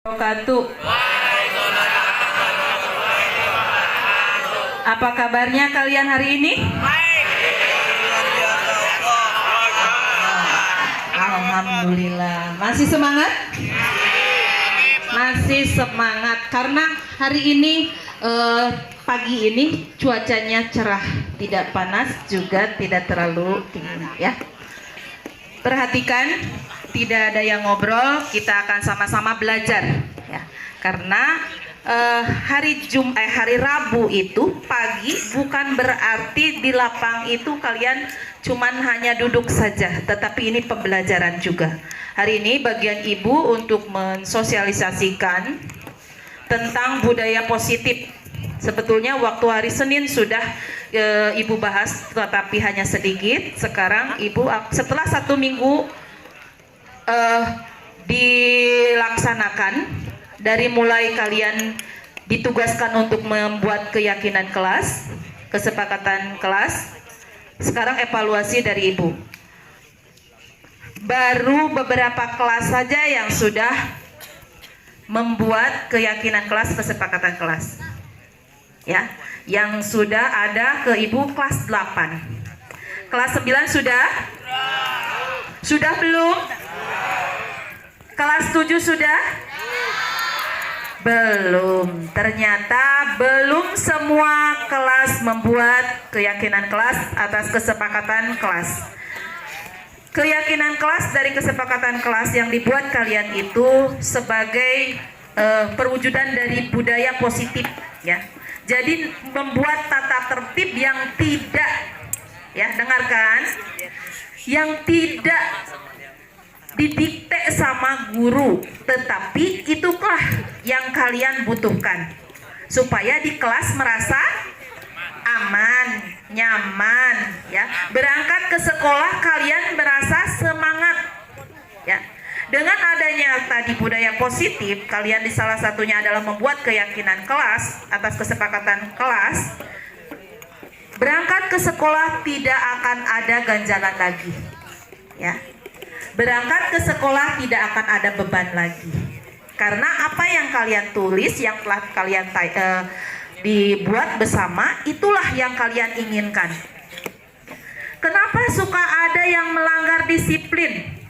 Wabarakatuh. Apa kabarnya kalian hari ini? Alhamdulillah. Masih semangat? Masih semangat karena hari ini pagi ini cuacanya cerah, tidak panas juga tidak terlalu dingin ya. Perhatikan, tidak ada yang ngobrol, kita akan sama-sama belajar ya. Karena hari Rabu itu pagi bukan berarti di lapang itu kalian cuman hanya duduk saja, tetapi ini pembelajaran juga. Hari ini bagian ibu untuk mensosialisasikan tentang budaya positif. Sebetulnya waktu hari Senin sudah ibu bahas, tetapi hanya sedikit. Sekarang ibu setelah 1 minggu dilaksanakan, dari mulai kalian ditugaskan untuk membuat keyakinan kelas, kesepakatan kelas, sekarang evaluasi dari ibu. Baru beberapa kelas saja yang sudah membuat keyakinan kelas, kesepakatan kelas ya, yang sudah ada ke ibu kelas 8. Kelas 9 sudah? Sudah belum? Kelas 7 sudah? Belum. Ternyata belum semua kelas membuat keyakinan kelas atas kesepakatan kelas. Keyakinan kelas dari kesepakatan kelas yang dibuat kalian itu sebagai perwujudan dari budaya positif ya. Jadi membuat tata tertib yang tidak, ya dengarkan, yang tidak didikte sama guru, tetapi itulah yang kalian butuhkan supaya di kelas merasa aman, nyaman ya. Berangkat ke sekolah kalian merasa semangat ya. Dengan adanya tadi budaya positif, kalian di salah satunya adalah membuat keyakinan kelas atas kesepakatan kelas. Berangkat ke sekolah tidak akan ada ganjalan lagi ya. Berangkat ke sekolah tidak akan ada beban lagi, karena apa yang kalian tulis, yang telah kalian dibuat bersama, itulah yang kalian inginkan. Kenapa suka ada yang melanggar disiplin?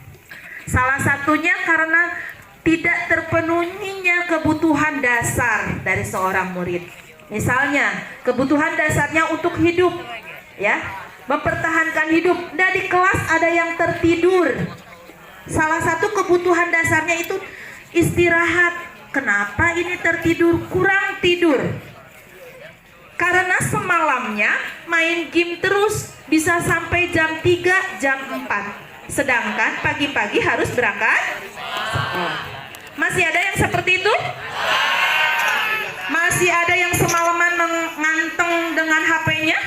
Salah satunya karena tidak terpenuhinya kebutuhan dasar dari seorang murid. Misalnya kebutuhan dasarnya untuk hidup ya, mempertahankan hidup. Nah, di kelas ada yang tertidur. Salah satu kebutuhan dasarnya itu istirahat. Kenapa ini tertidur? Kurang tidur. Karena semalamnya main game terus, bisa sampai jam 3, jam 4. Sedangkan pagi-pagi harus berangkat sekolah. Masih ada yang seperti itu? Masih ada yang semalaman nganteng dengan HP-nya?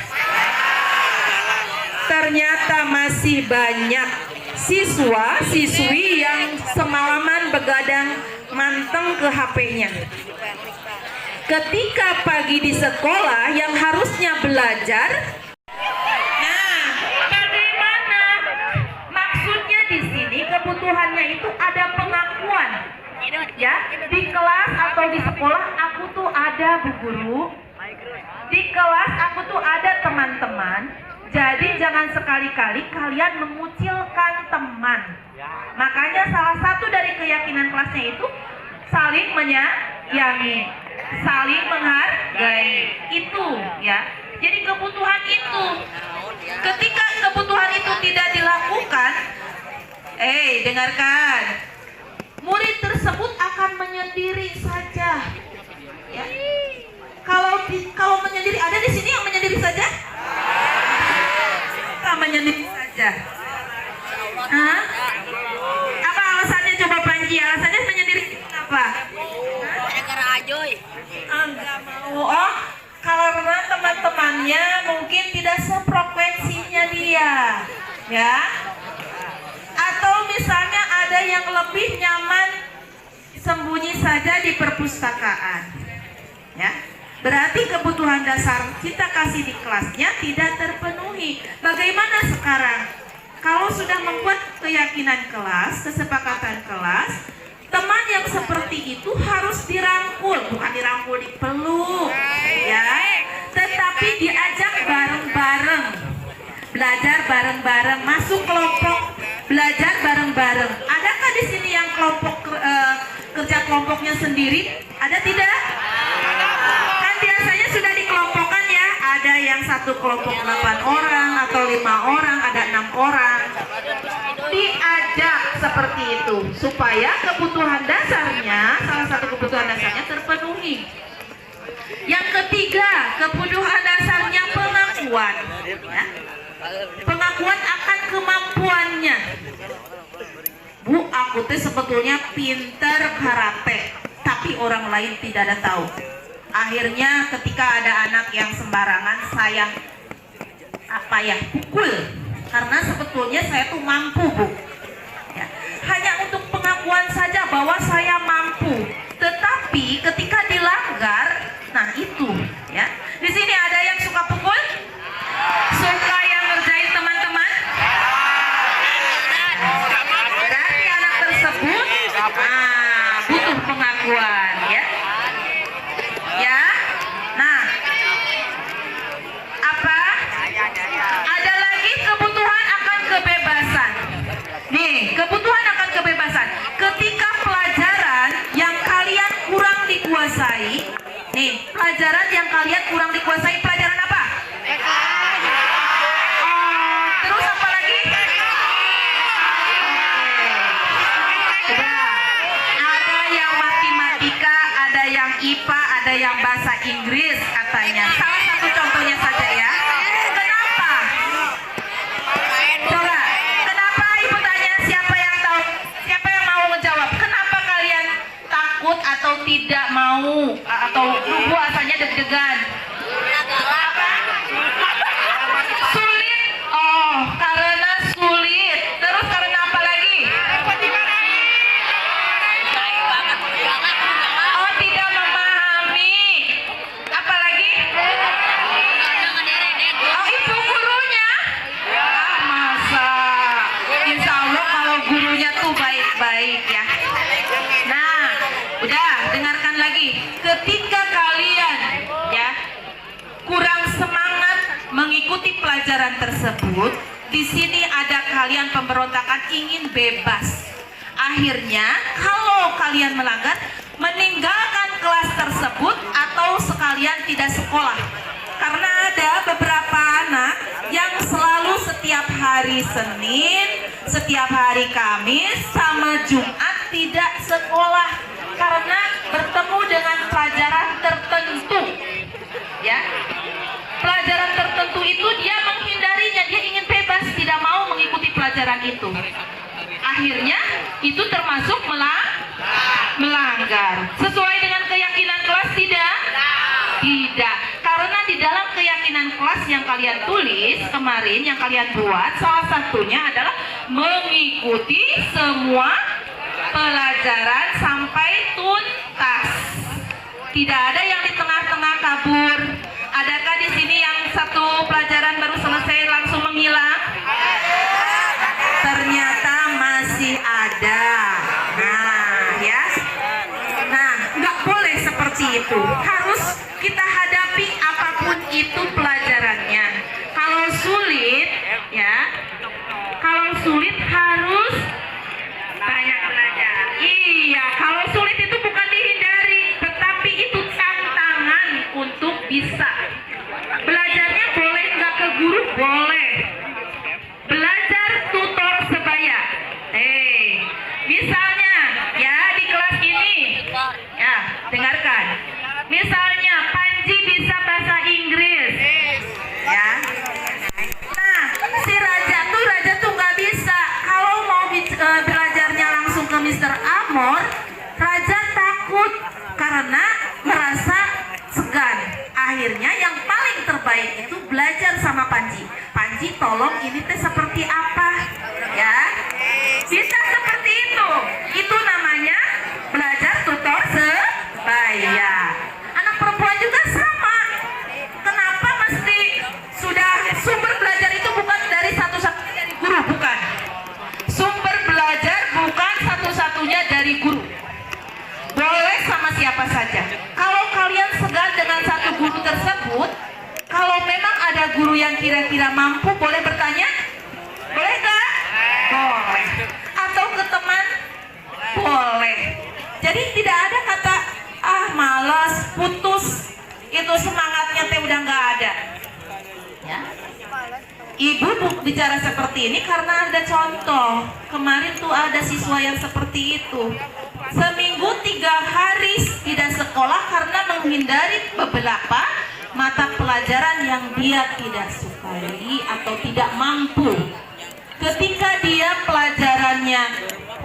Ternyata masih banyak siswa-siswi yang semalaman begadang manteng ke HP-nya. Ketika pagi di sekolah yang harusnya belajar, nah bagaimana? Maksudnya di sini kebutuhannya itu ada pengakuan ya. Di kelas atau di sekolah aku tuh ada bu guru, di kelas aku tuh ada teman-teman. Jadi jangan sekali-kali kalian mengucilkan teman. Makanya salah satu dari keyakinan kelasnya itu saling menyayangi, saling menghargai, itu ya. Jadi kebutuhan itu, ketika kebutuhan itu tidak dilakukan, dengarkan, murid tersebut akan menyendiri saja ya. Kalau menyendiri, ada di sini yang menyendiri saja? Menyendiri saja. Hah? Apa alasannya, coba Panji? Alasannya menyendiri apa? Enggak mau. Oh, karena teman-temannya mungkin tidak sefrekuensinya dia, ya. Atau misalnya ada yang lebih nyaman sembunyi saja di perpustakaan, ya. Berarti kebutuhan dasar kita kasih di kelasnya tidak terpenuhi. Bagaimana sekarang? Kalau sudah membuat keyakinan kelas, kesepakatan kelas, Teman yang seperti itu harus dirangkul, bukan dirangkul dipeluk, ya, tetapi diajak bareng-bareng, belajar bareng-bareng, masuk kelompok, belajar bareng-bareng. Adakah di sini yang kerja kelompoknya sendiri? Ada tidak? Kan biasanya sudah dikelompokkan ya. Ada yang satu kelompok 8 orang atau 5 orang, ada 6 orang. Diajak seperti itu supaya kebutuhan dasarnya, salah satu kebutuhan dasarnya terpenuhi. Yang ketiga, kebutuhan dasarnya pengakuan, ya. Pengakuan akan kemampuannya. Bu, aku tuh sebetulnya pinter karate, tapi orang lain tidak ada tahu. Akhirnya ketika ada anak yang sembarangan, saya pukul, karena sebetulnya saya tuh mampu, Bu. Ya, hanya untuk pengakuan saja bahwa saya mampu, tetapi ketika dilanggar, nah itu, ya. Di sini ada yang suka pukul, suka yang ngerjain teman-teman. Berarti anak tersebut butuh pengakuan, ya. Ya, nah, apa? Ada lagi kebutuhan akan kebebasan. Nih, kebutuhan akan kebebasan. Ketika pelajaran yang kalian kurang dikuasai, nih, pelajaran yang kalian kurang dikuasai, pelajaran apa? Terus apa lagi? Sudah. Ada yang matematika, ada yang IPA, ada yang bahasa Inggris katanya. Salah satu contohnya saja ya. Kenapa? Coba, kenapa Ibu tanya, siapa yang tahu? Siapa yang mau menjawab? Kenapa kalian takut atau tidak mau atau puasanya deg-degan? Sulit. Oh, karena sulit. Terus karena apa lagi? Oh, tidak memahami. Apa lagi? Oh, itu gurunya? Masa? Insya Allah kalau gurunya tuh baik-baik ya. Nah, udah, dengarkan lagi. Ketika kalian ya kurang semangat mengikuti pelajaran tersebut, di sini ada kalian pemberontakan ingin bebas. Akhirnya, kalau kalian melanggar, meninggalkan kelas tersebut atau sekalian tidak sekolah. Karena ada beberapa anak yang selalu setiap hari Senin, setiap hari Kamis, sama Jumat tidak sekolah karena bertemu dengan pelajaran tertentu, ya. Pelajaran tertentu itu dia menghindarinya, dia ingin bebas, tidak mau mengikuti pelajaran itu. Akhirnya itu termasuk melanggar. Sesuai dengan keyakinan kelas tidak? Tidak. Karena di dalam keyakinan kelas yang kalian tulis kemarin, yang kalian buat, salah satunya adalah mengikuti semua pelajaran sampai tuntas. Tidak ada yang di tengah-tengah kabur. Adakah di sini yang satu pelajaran baru selesai langsung menghilang? Ternyata masih ada. Nah, ya. Nah, nggak boleh seperti itu. Harus kita hadapi apapun itu pelajarannya. Kalau sulit, ya. Kalau sulit harus banyak belajar. Iya, kalau sulit itu bukan dihindari, tetapi itu tantangan untuk bisa. Belajarnya boleh nggak ke guru? Boleh. Belajar tutor sebaya. Misalnya ya di kelas ini, ya dengarkan. Misalnya Panji bisa bahasa Inggris, ya. Nah, si Raja tuh nggak bisa. Kalau mau belajarnya langsung ke Mr. Amor, Raja takut karena merasa segan. Akhirnya yang paling terbaik itu belajar sama Panji. Panji, tolong ini teh seperti apa, ya? Bisa seperti itu. Itu namanya belajar tutor sebaya. Anak perempuan juga sama. Kenapa mesti sudah sumber belajar itu bukan dari satu-satunya dari guru, bukan. Sumber belajar bukan satu-satunya dari guru. siapa saja. Kalau kalian segan dengan satu guru tersebut, kalau memang ada guru yang kira-kira mampu, boleh bertanya? Boleh nggak? Boleh. Atau ke teman? Boleh. Jadi tidak ada kata malas, putus, itu semangatnya teh udah nggak ada. Ya. Ibu bicara seperti ini karena ada contoh. Kemarin tuh ada siswa yang seperti itu. Seminggu 3 hari tidak sekolah karena menghindari beberapa mata pelajaran yang dia tidak sukai atau tidak mampu. Ketika dia pelajarannya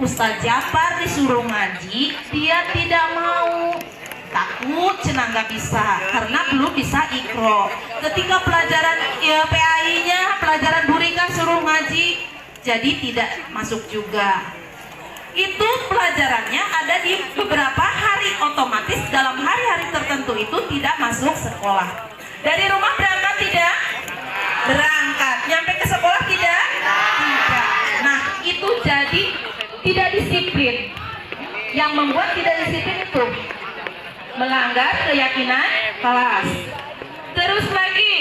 Ustaz Jafar disuruh ngaji, dia tidak mau. Takut cenah nggak bisa karena belum bisa ikro. Ketika pelajaran PAI-nya, pelajaran Burika suruh ngaji, jadi tidak masuk juga. Itu pelajarannya ada di beberapa hari, otomatis dalam hari-hari tertentu itu tidak masuk sekolah. Dari rumah berangkat tidak? Berangkat. Nyampe ke sekolah tidak? Tidak. Nah, itu jadi tidak disiplin. Yang membuat tidak disiplin itu melanggar keyakinan kelas. Terus lagi,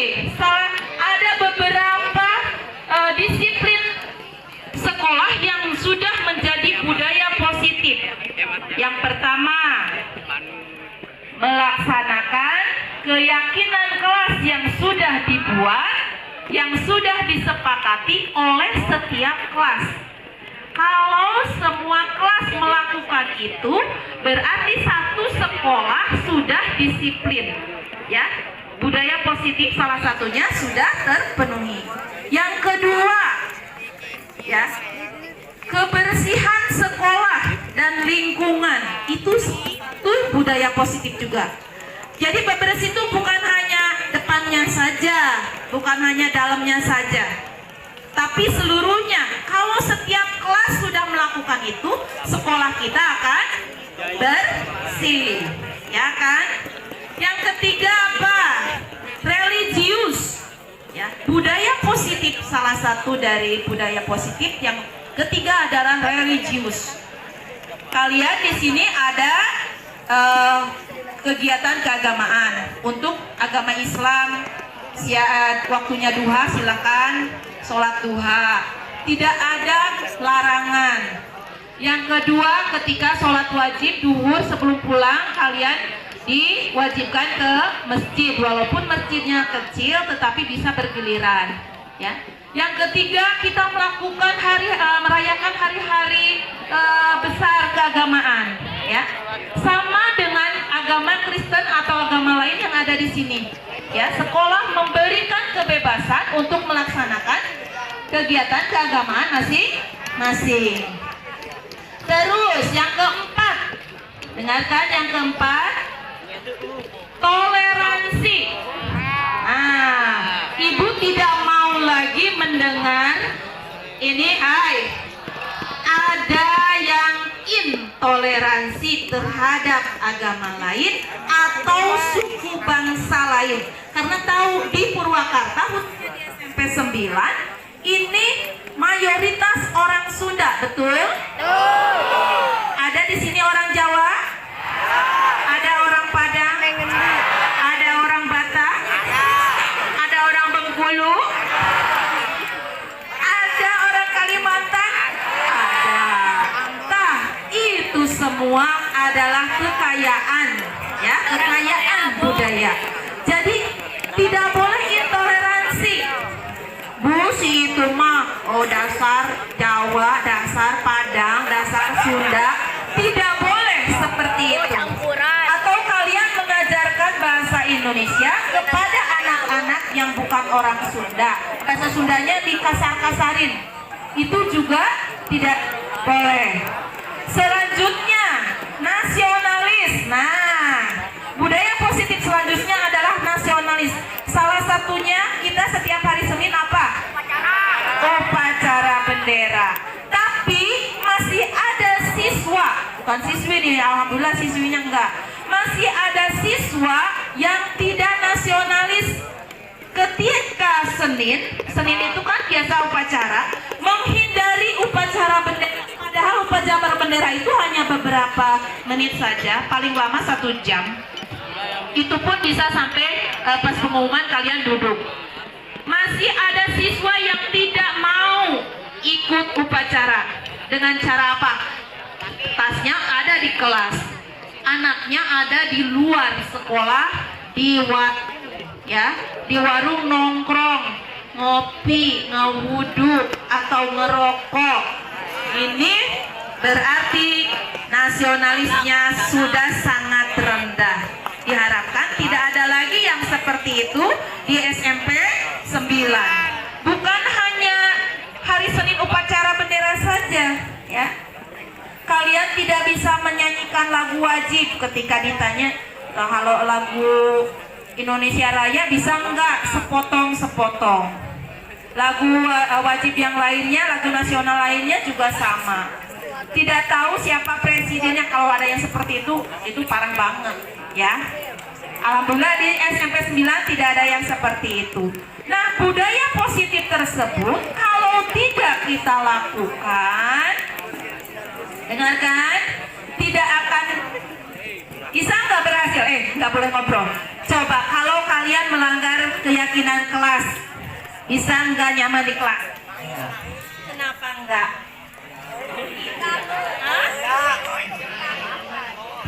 ada beberapa disiplin sekolah yang sudah menjadi budaya positif. Yang pertama, melaksanakan keyakinan kelas yang sudah dibuat, yang sudah disepakati oleh setiap kelas. Kalau semua kelas melakukan itu, berarti satu sekolah sudah disiplin. Ya, budaya positif salah satunya sudah terpenuhi. Yang kedua, ya, kebersihan sekolah dan lingkungan itu budaya positif juga. Jadi bebersih itu bukan hanya depannya saja, bukan hanya dalamnya saja, tapi seluruhnya. Kalau setiap kelas sudah melakukan itu, sekolah kita akan bersih, ya kan? Yang ketiga apa? Religius, ya, budaya positif. Salah satu dari budaya positif yang ketiga adalah religius. Kalian di sini ada kegiatan keagamaan. Untuk agama Islam, waktunya duha, silakan sholat duha, tidak ada larangan. Yang kedua, ketika sholat wajib duhur sebelum pulang, kalian diwajibkan ke masjid, walaupun masjidnya kecil tetapi bisa bergiliran, ya. Yang ketiga, kita melakukan merayakan hari-hari besar keagamaan, ya, sama dengan agama Kristen atau agama lain yang ada di sini. Ya, sekolah memberikan kebebasan untuk melaksanakan kegiatan keagamaan masing-masing. Terus yang keempat, dengarkan yang keempat, toleransi. Ibu tidak mau lagi mendengar ini, ada yang intoleransi terhadap agama lain atau suku bangsa lain. Karena tahu di Purwakarta di SMP 9 ini mayoritas orang Sunda, betul? Ada di sini orang Jawa? Ada orang Padang? Ada orang Batak? Ada orang Bengkulu? Ada orang Kalimantan? Ada. Nah, itu semua adalah kekayaan, ya, kekayaan budaya. Jadi tidak boleh intoleransi. Bu, si itu mah dasar Jawa, dasar Padang, dasar Sunda. Tidak boleh seperti itu. Atau kalian mengajarkan bahasa Indonesia kepada anak-anak yang bukan orang Sunda, bahasa Sundanya dikasar-kasarin, itu juga tidak boleh. Selanjutnya, nasionalis. Nah, budaya positif selanjutnya adalah nasionalis. Salah satunya kita setiap hari Senin apa? Upacara bendera. Tapi masih ada siswa, bukan siswi nih, alhamdulillah siswinya enggak. Masih ada siswa yang tidak nasionalis. Ketika Senin itu kan biasa upacara, menghindari upacara bendera. Padahal upacara belajar berbendera itu hanya beberapa menit saja, paling lama 1 jam. Itu pun bisa sampai pas pengumuman kalian duduk. Masih ada siswa yang tidak mau ikut upacara. Dengan cara apa? Tasnya ada di kelas, anaknya ada di luar sekolah, di warung nongkrong, ngopi, ngewudu atau ngerokok. Ini berarti nasionalisnya sudah sangat rendah. Diharapkan tidak ada lagi yang seperti itu di SMP 9. Bukan hanya hari Senin upacara bendera saja, ya. Kalian tidak bisa menyanyikan lagu wajib ketika ditanya, kalau lagu Indonesia Raya bisa enggak? Sepotong-sepotong. Lagu wajib yang lainnya, lagu nasional lainnya juga sama. Tidak tahu siapa presidennya. Kalau ada yang seperti itu parah banget, ya. Alhamdulillah di SMP 9 tidak ada yang seperti itu. Nah, budaya positif tersebut kalau tidak kita lakukan, dengarkan, tidak akan bisa nggak berhasil. Nggak boleh ngobrol. Coba kalau kalian melanggar keyakinan kelas, bisa nggak nyaman di kelas? Kenapa enggak?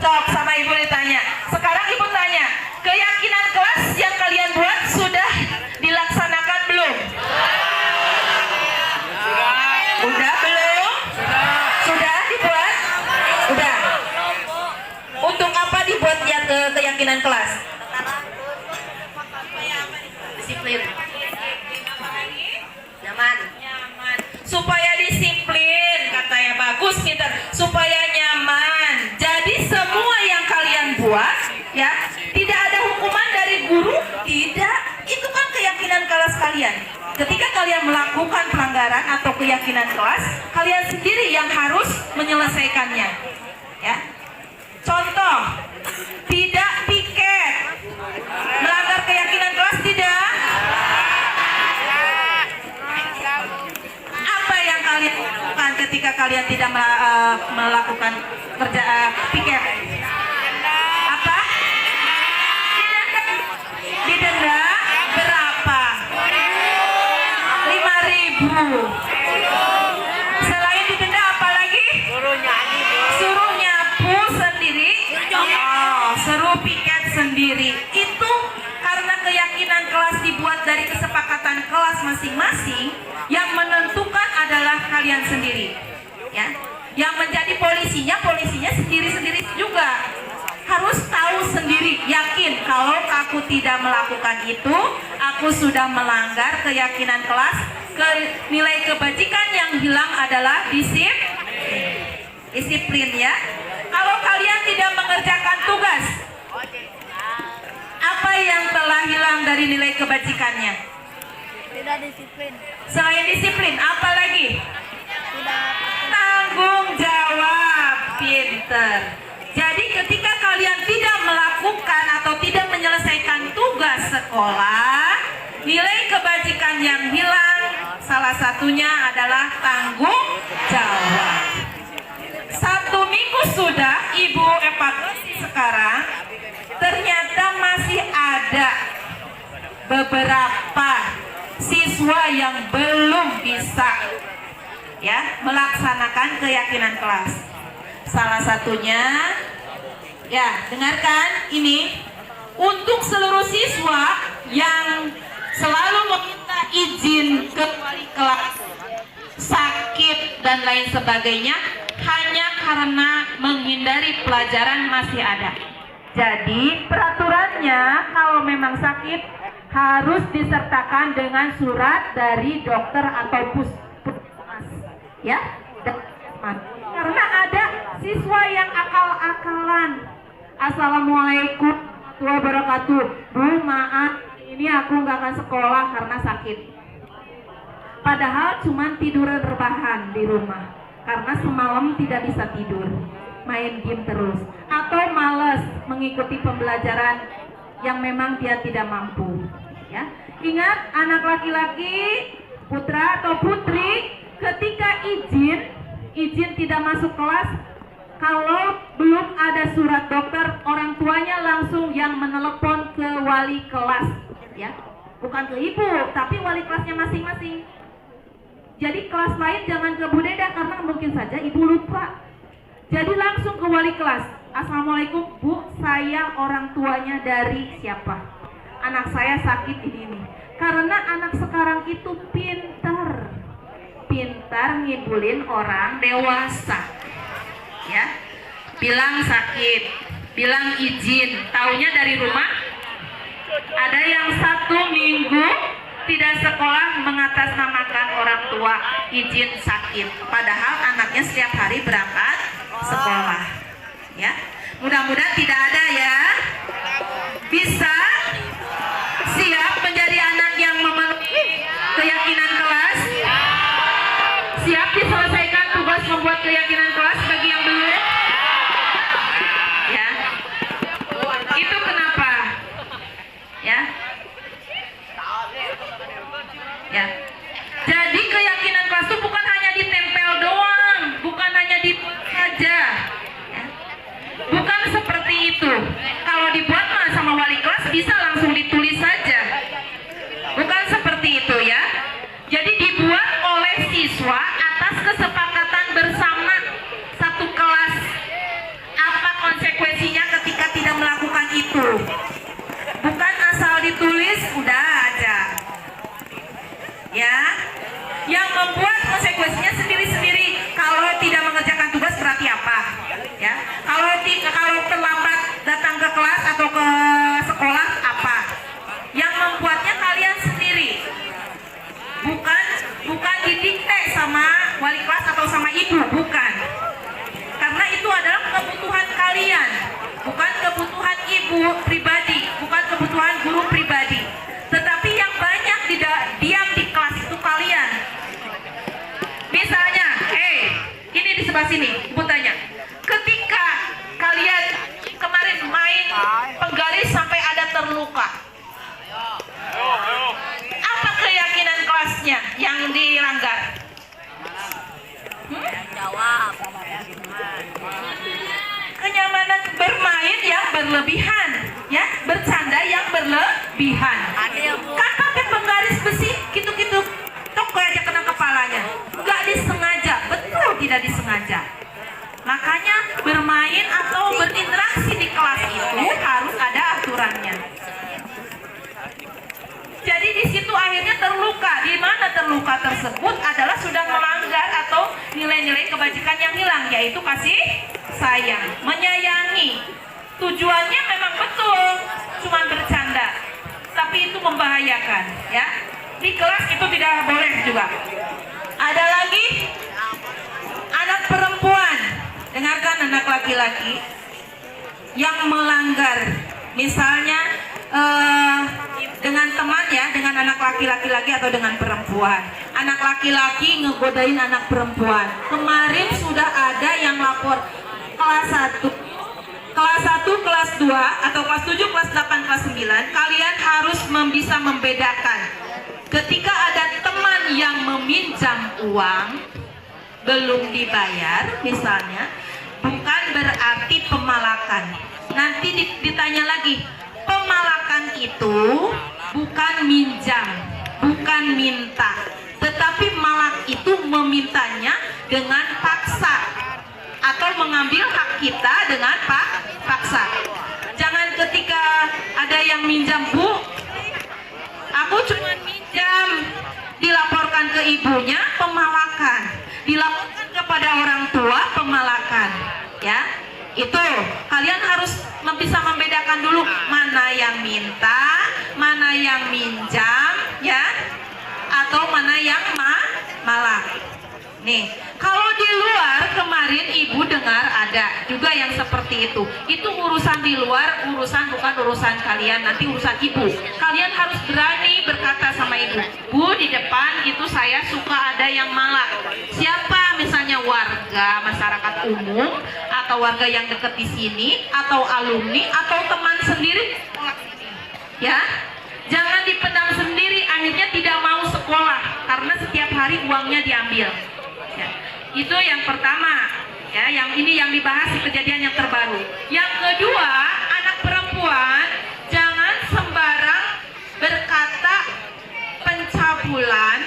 Cok, sama ibu ditanya. Sekarang ibu tanya, keyakinan kelas yang kalian buat sudah dilaksanakan belum? Udah belum? Sudah dibuat? Udah. Untuk apa dibuat keyakinan kelas? Disiplin. Nyaman. Supaya disiplin, katanya bagus, Peter. Supaya nyaman. Jadi semua yang kalian buat, ya, tidak ada hukuman dari guru, tidak. Itu kan keyakinan kelas kalian. Ketika kalian melakukan pelanggaran atau keyakinan kelas, kalian sendiri yang harus menyelesaikannya, ya. Contoh, tidak piket, melanggar keyakinan kelas tidak. Apa yang kalian lakukan ketika kalian tidak melakukan kerja piket? Apa? Didenda berapa? 5.000. Selain didenda apa lagi? Suruh nyapu sendiri. Suruh piket sendiri. Itu karena keyakinan kelas dibuat dari kesepakatan kelas masing-masing. Yang menentukan adalah kalian sendiri, ya. Yang menjadi polisinya sendiri-sendiri juga. Harus tahu sendiri, yakin kalau aku tidak melakukan itu, aku sudah melanggar keyakinan kelas. Nilai kebajikan yang hilang adalah disiplin, ya. Kalau kalian tidak mengerjakan tugas, apa yang telah hilang dari nilai kebajikannya? Tidak disiplin. Selain disiplin, apa lagi? Tidak. Tanggung jawab. Pinter. Jadi ketika kalian tidak melakukan atau tidak menyelesaikan tugas sekolah, nilai kebajikan yang hilang salah satunya adalah tanggung jawab. 1 minggu sudah ibu evaluasi sekarang, ternyata masih ada beberapa siswa yang belum bisa, ya, melaksanakan keyakinan kelas. Salah satunya, ya, dengarkan ini, untuk seluruh siswa yang selalu meminta izin ke wali kelas, sakit dan lain sebagainya, hanya karena menghindari pelajaran masih ada. Jadi peraturannya kalau memang sakit harus disertakan dengan surat dari dokter atau puskesmas, ya. Karena ada siswa yang akal-akalan. Assalamualaikum warahmatullahi wabarakatuh. Bu, maaf, ini aku nggak akan sekolah karena sakit. Padahal cuma tidur rebahan di rumah karena semalam tidak bisa tidur, main game terus, atau malas mengikuti pembelajaran yang memang dia tidak mampu, ya. Ingat, anak laki-laki, putra atau putri, ketika izin izin tidak masuk kelas, kalau belum ada surat dokter, orang tuanya langsung yang menelepon ke wali kelas, ya, bukan ke ibu, tapi wali kelasnya masing-masing. Jadi kelas lain jangan ke Bu Deda karena mungkin saja ibu lupa. Jadi langsung ke wali kelas. Assalamualaikum Bu, saya orang tuanya dari siapa? Anak saya sakit ini. Karena anak sekarang itu pintar ngibulin orang dewasa. Ya, bilang sakit, bilang izin. Taunya dari rumah. Ada yang 1 minggu tidak sekolah mengatasnamakan orang tua izin sakit, padahal anaknya setiap hari berangkat sekolah. Ya, mudah-mudahan tidak ada ya. Bisa siap menjadi anak yang memenuhi keyakinan kelas. Siap diselesaikan tugas membuat keyakinan kelas bagi yang belum. Ya, itu kenapa? Ya. Ya. Jadi keyakinan kelas itu bukan hanya ditempel doang, bukan hanya dibuat saja. Ya. Bukan seperti itu. Kalau dibuat mah sama wali kelas bisa langsung ditulis saja. Bukan seperti itu ya. Jadi dibuat oleh siswa atas kesepakatan bersama satu kelas. Apa konsekuensinya ketika tidak melakukan itu? Bukan asal ditulis udah aja. Ya, yang membuat konsekuensinya sendiri-sendiri. Kalau tidak mengerjakan tugas berarti apa? Ya, kalau terlambat datang ke kelas atau ke sekolah apa? Yang membuatnya kalian sendiri. Bukan didikte sama wali kelas atau sama ibu, bukan. Karena itu adalah kebutuhan kalian, bukan kebutuhan ibu pribadi, bukan kebutuhan guru pribadi. Tetapi yang banyak diam di kelas itu kalian. Misalnya, ini di sebelah sini, ibu tanya, ketika kalian kemarin main penggaris sampai ada terluka, apa keyakinan kelasnya yang dilanggar? Jawab. Kenyamanan bermain yang berlebihan, ya, bercanda yang berlebihan. Ada yang Bu. Kan pakai penggaris besi, gitu-gitu, tok aja kena kepalanya. Nggak disengaja, betul tidak disengaja. Makanya bermain atau berinteraksi di kelas itu harus ada aturannya. Jadi di situ akhirnya terluka. Di mana terluka tersebut adalah sudah melanggar atau nilai-nilai kebajikan yang hilang, yaitu kasih sayang, menyayangi. Tujuannya memang betul, cuma bercanda, tapi itu membahayakan, ya. Di kelas itu tidak boleh juga. Ada lagi anak perempuan, dengarkan anak laki-laki yang melanggar, misalnya dengan teman ya, dengan anak laki-laki lagi atau dengan perempuan. Anak laki-laki ngegodain anak perempuan. Kemarin sudah ada yang lapor kelas 1, kelas 2 atau kelas 7, kelas 8, kelas 9. Kalian harus bisa membedakan. Ketika ada teman yang meminjam uang belum dibayar misalnya, bukan berarti pemalakan. Nanti ditanya lagi, pemalakan itu bukan minjam, bukan minta, tetapi malak itu memintanya dengan paksa atau mengambil hak kita dengan paksa. Jangan ketika ada yang minjam, Bu, aku cuma minjam, dilaporkan ke ibunya, pemalakan. Dilaporkan kepada orang tua, pemalakan. Ya, itu kalian harus bisa membedakan dulu mana yang minta, mana yang minjam, ya, atau mana yang malak. Nih, kalau di luar kemarin ibu dengar ada juga yang seperti itu. Itu urusan di luar, bukan urusan kalian, nanti urusan ibu. Kalian harus berani berkata sama ibu, Bu, di depan itu saya suka ada yang malak. Siapa? Misalnya warga masyarakat umum, atau warga yang dekat di sini, atau alumni, atau teman sendiri. Ya, jangan dipendam sendiri, akhirnya tidak mau sekolah karena setiap hari uangnya diambil. Ya. Itu yang pertama, ya, yang ini yang dibahas kejadian yang terbaru. Yang kedua, anak perempuan jangan sembarang berkata pencabulan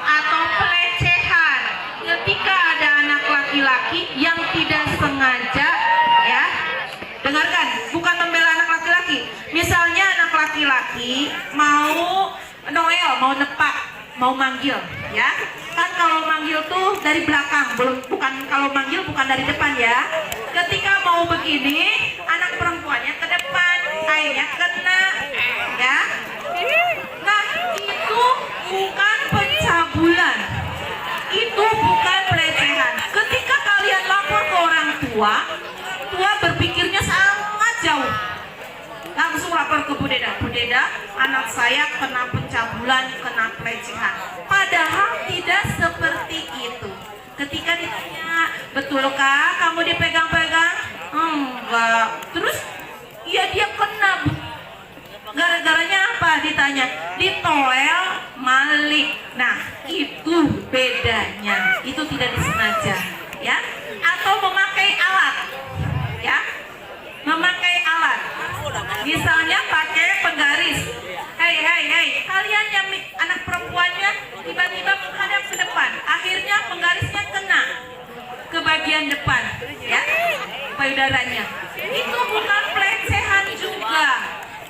atau pelecehan ketika ada anak laki-laki yang tidak sengaja, ya. Dengarkan, bukan membela anak laki-laki. Misalnya anak laki-laki mau Noel, mau nepak, mau manggil, ya. Kan kalau manggil tuh dari belakang, bukan kalau manggil bukan dari depan, ya. Ketika mau begini, anak perempuannya ke depan, akhirnya kena, ya. Nah, itu bukan pencabulan. Itu bukan pelecehan. Ketika kalian lapor ke orang tua, tua berpikirnya sangat jauh. Langsung lapor ke Bu Deda. Bu Deda, anak saya kena pencabulan, kena pelecehan. Padahal tidak seperti itu. Ketika ditanya, betulkah kamu dipegang-pegang? Enggak. Terus, ya dia kena, Bu. Gara-garanya apa ditanya? Ditoel malik. Nah, itu bedanya. Itu tidak disengaja, ya. Atau memakai alat, ya. Memakai alat. Misalnya pakai penggaris. Hei, kalian yang anak perempuannya tiba-tiba menghadap ke depan. Akhirnya penggarisnya kena ke bagian depan, ya. Payudaranya. Itu bukan pelecehan juga.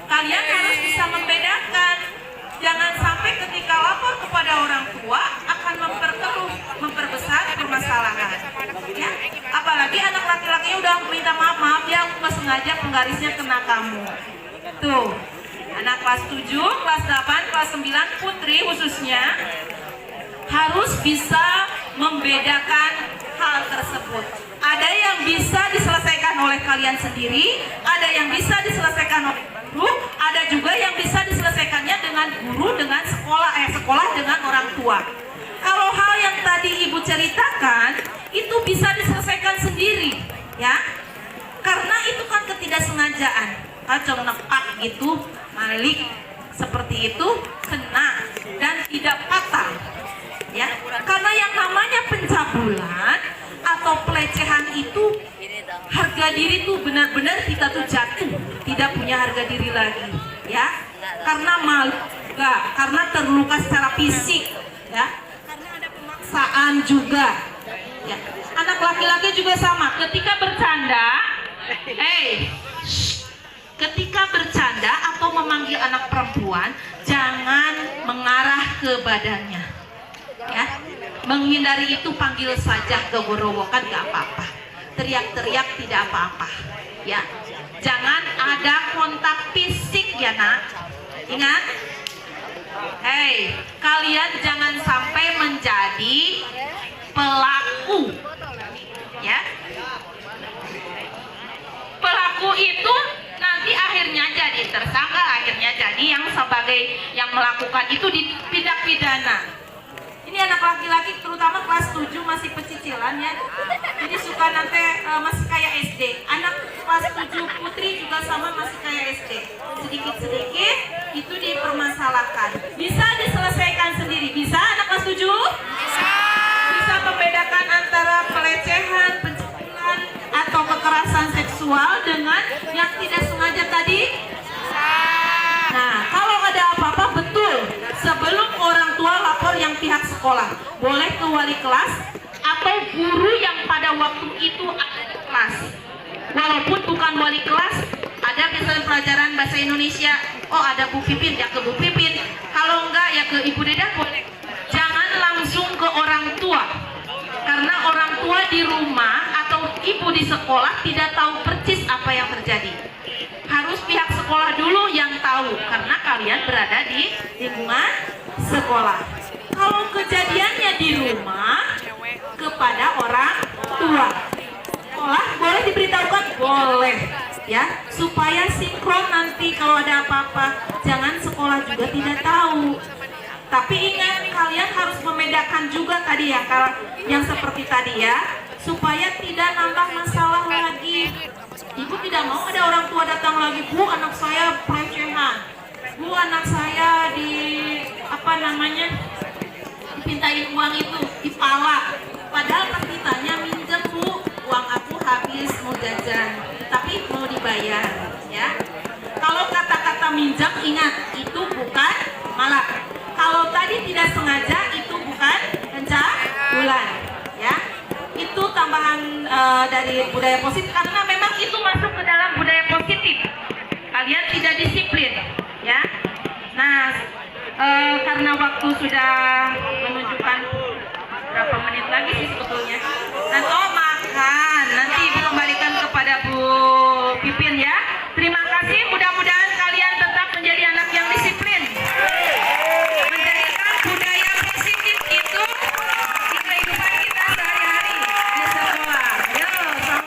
Kalian harus bisa membedakan. Jangan sampai ketika lapor kepada orang tua akan memperbesar permasalahan, ya. Apalagi anak laki-lakinya udah minta maaf ya, aku nggak sengaja penggarisnya kena kamu. Tuh, anak kelas 7, kelas 8, kelas 9, putri khususnya harus bisa membedakan hal tersebut. Ada yang bisa diselesaikan oleh kalian sendiri, ada yang bisa diselesaikan oleh guru, ada juga yang bisa diselesaikannya dengan guru, dengan sekolah dengan orang tua. Kalau hal yang tadi Ibu ceritakan, itu bisa diselesaikan sendiri, ya. Karena itu kan ketidaksengajaan. Kalau nepak gitu, malik seperti itu, kena dan tidak patah, ya. Karena yang namanya pencabulan atau pelecehan itu, harga diri tuh benar-benar kita tuh jatuh, tidak punya harga diri lagi, ya. Karena malu, enggak, karena terluka secara fisik, ya. Karena ada pemaksaan juga, ya. Anak laki-laki juga sama, ketika bercanda, ketika bercanda atau memanggil anak perempuan, jangan mengarah ke badannya, ya. Menghindari itu, panggil saja gorowokan, gak apa-apa. Teriak-teriak tidak apa-apa, ya. Jangan ada kontak fisik, ya nak. Ingat, kalian jangan sampai menjadi pelaku, ya. Pelaku itu nanti akhirnya jadi tersangka, akhirnya jadi yang sebagai yang melakukan itu ditindak pidana. Ini anak laki-laki terutama kelas 7 masih pecicilan, ya. Jadi suka nanti masih kayak SD. Anak kelas 7 putri juga sama, masih kayak SD. Sedikit-sedikit itu dipermasalahkan. Bisa diselesaikan sendiri. Bisa anak kelas 7? Bisa. Bisa membedakan antara pelecehan, pencabulan atau kekerasan seksual dengan yang tidak sengaja tadi? Nah, kalau ada apa-apa, betul, sebelum orang tua lapor yang pihak sekolah, boleh ke wali kelas atau guru yang pada waktu itu ada di kelas. Walaupun bukan wali kelas, ada misalnya pelajaran bahasa Indonesia, oh ada Bu Pipin, ya ke Bu Pipin. Kalau enggak, ya ke Ibu Deda, boleh. Jangan langsung ke orang tua, karena orang tua di rumah atau ibu di sekolah tidak tahu persis apa yang terjadi. Harus pihak sekolah dulu yang tahu, karena kalian berada di lingkungan sekolah. Kalau kejadiannya di rumah, kepada orang tua, sekolah boleh diberitahukan? Boleh, ya, supaya sinkron nanti kalau ada apa-apa. Jangan sekolah juga tidak tahu. Tapi ingat, kalian harus membedakan juga tadi, ya, kalau yang seperti tadi, ya, supaya tidak nambah masalah lagi. Ibu tidak mau ada orang tua datang lagi, Bu, anak saya pelecehan, Bu, anak saya dipintain uang itu, dipalak. Padahal pas kita bayar, ya. Kalau kata-kata minjam, ingat itu bukan malak. Kalau tadi tidak sengaja, itu bukan pencabulan, ya. Itu tambahan dari budaya positif karena memang itu masuk ke dalam budaya positif. Kalian tidak disiplin, ya. Nah, karena waktu sudah menunjukkan berapa menit lagi sih sebetulnya. Dan